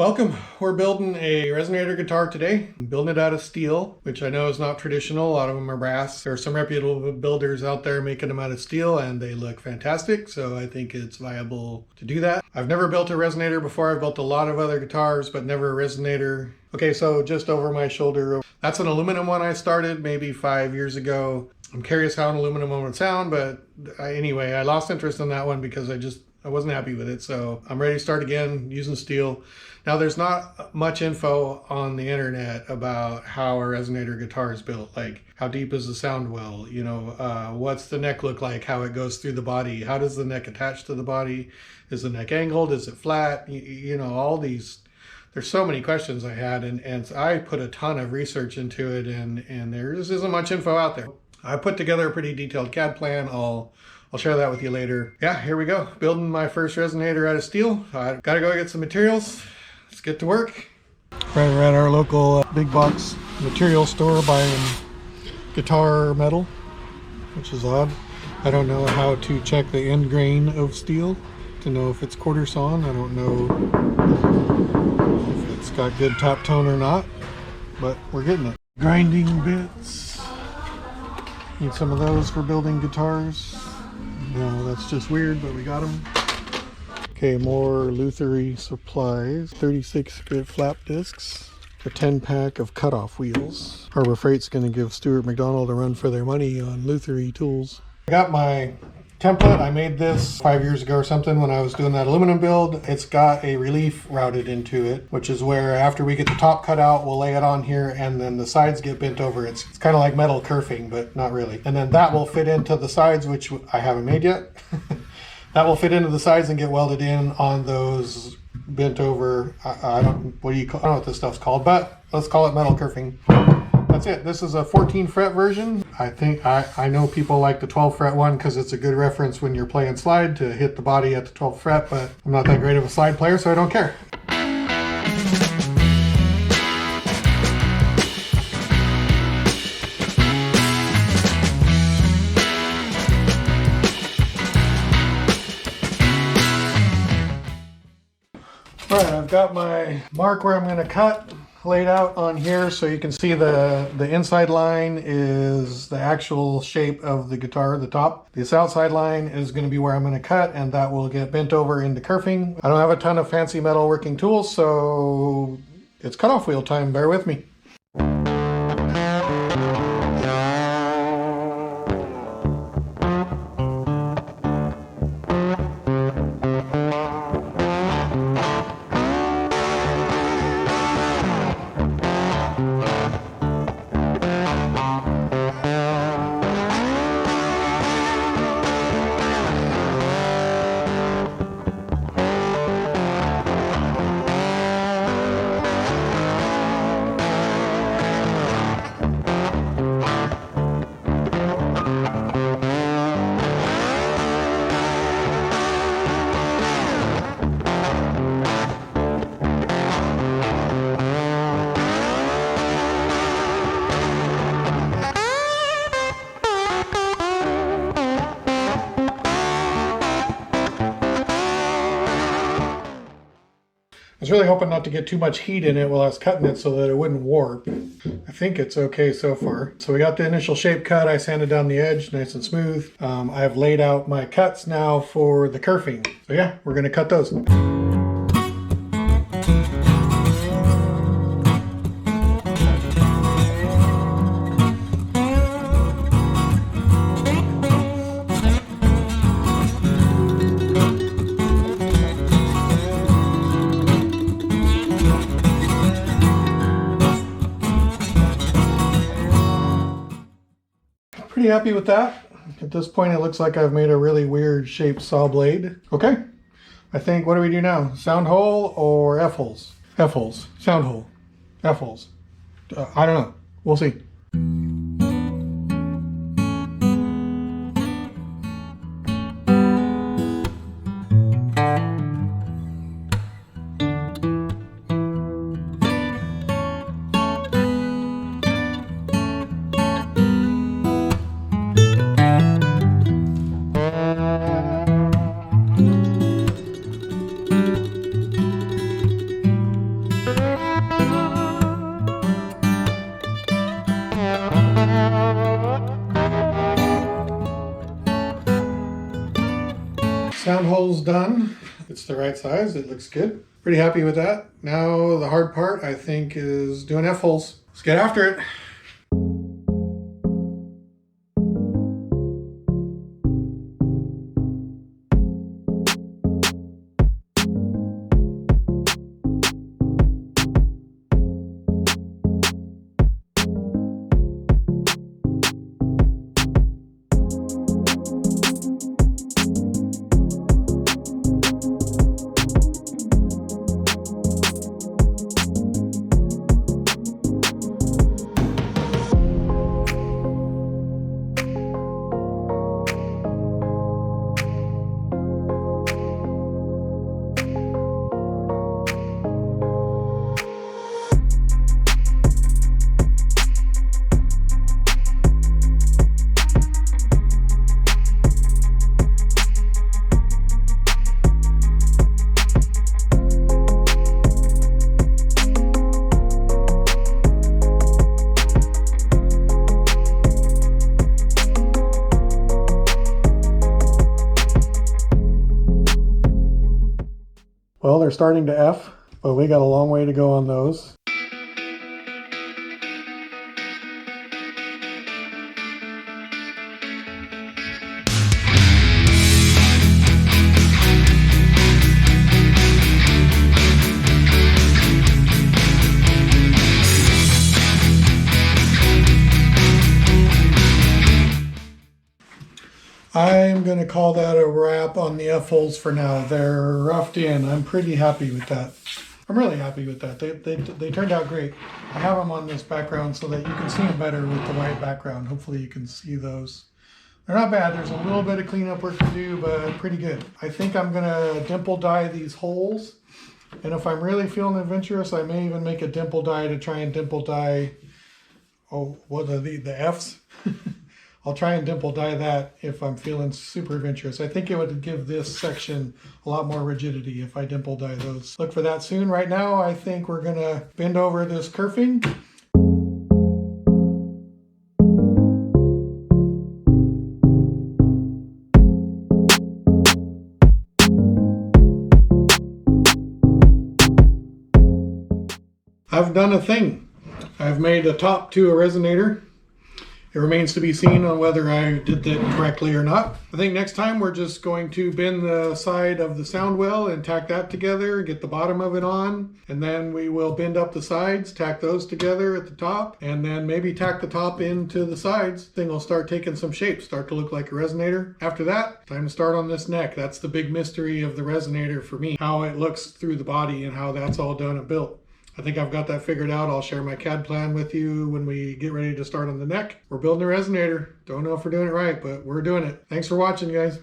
Welcome. We're building a Resonator guitar today. I'm building it out of steel, which I know is not traditional. A lot of them are brass. There are some reputable builders out there making them out of steel and they look fantastic. So I think it's viable to do that. I've never built a Resonator before. I've built a lot of other guitars, but never a Resonator. Okay, so just over my shoulder. That's an aluminum one I started maybe 5 years ago. I'm curious how an aluminum one would sound, but anyway, I lost interest in that one because I wasn't happy with it. So I'm ready to start again using steel. Now there's not much info on the internet about how a Resonator guitar is built. Like how deep is the sound well? You know, what's the neck look like? How it goes through the body? How does the neck attach to the body? Is the neck angled? Is it flat? You know, all these. There's so many questions I had, and I put a ton of research into it, and there just isn't much info out there. I put together a pretty detailed CAD plan. I'll share that with you later. Yeah, here we go. Building my first Resonator out of steel. I gotta go get some materials. Let's get to work. Right, we're at our local big box material store buying guitar metal, which is odd. I don't know how to check the end grain of steel to know if it's quarter sawn. I don't know if it's got good top tone or not, but we're getting it. Grinding bits. Need some of those for building guitars. No, that's just weird, but we got them. Okay, more Luthery supplies. 36 grit flap discs. A 10-pack of cutoff wheels. Harbor Freight's going to give Stuart McDonald a run for their money on Luthery tools. I got my template. I made this 5 years ago or something when I was doing that aluminum build. It's got a relief routed into it, which is where after we get the top cut out, we'll lay it on here and then the sides get bent over. It's kind of like metal kerfing, but not really. And then that will fit into the sides, which I haven't made yet. That will fit into the sides and get welded in on those bent over, I don't know what this stuff's called, but let's call it metal kerfing. That's it. This is a 14 fret version. I think I know people like the 12 fret one because it's a good reference when you're playing slide to hit the body at the 12th fret, but I'm not that great of a slide player, so I don't care. All right, I've got my mark where I'm going to cut laid out on here, so you can see the inside line is the actual shape of the guitar, the top. This outside line is going to be where I'm going to cut, and that will get bent over into kerfing. I don't have a ton of fancy metal working tools, so it's cutoff wheel time. Bear with me. I was really hoping not to get too much heat in it while I was cutting it so that it wouldn't warp. I think it's okay so far. So we got the initial shape cut. I sanded down the edge nice and smooth. I have laid out my cuts now for the kerfing. So yeah, we're going to cut those. Pretty happy with that. At this point, it looks like I've made a really weird shaped saw blade. Okay, I think, what do we do now? Sound hole or F-holes? F-holes, sound hole, F-holes. I don't know, we'll see. Sound hole's done. It's the right size. It looks good. Pretty happy with that. Now the hard part, I think, is doing F-holes. Let's get after it. Well, they're starting to F, but we got a long way to go on those. I'm going to call that a wrap on the F-holes for now. They're roughed in. I'm pretty happy with that. I'm really happy with that. They turned out great. I have them on this background so that you can see them better with the white background. Hopefully you can see those. They're not bad. There's a little bit of cleanup work to do, but pretty good. I think I'm going to dimple dye these holes. And if I'm really feeling adventurous, I may even make a dimple dye to try and dimple dye, what are the F's? I'll try and dimple dye that if I'm feeling super adventurous. I think it would give this section a lot more rigidity if I dimple dye those. Look for that soon. Right now, I think we're gonna bend over this kerfing. I've done a thing. I've made a top to a resonator. It remains to be seen on whether I did that correctly or not. I think next time we're just going to bend the side of the sound well and tack that together, get the bottom of it on, and then we will bend up the sides, tack those together at the top, and then maybe tack the top into the sides. Thing will start taking some shape, start to look like a resonator. After that, time to start on this neck. That's the big mystery of the resonator for me, how it looks through the body and how that's all done and built. I think I've got that figured out. I'll share my CAD plan with you when we get ready to start on the neck. We're building a resonator. Don't know if we're doing it right, but we're doing it. Thanks for watching, guys.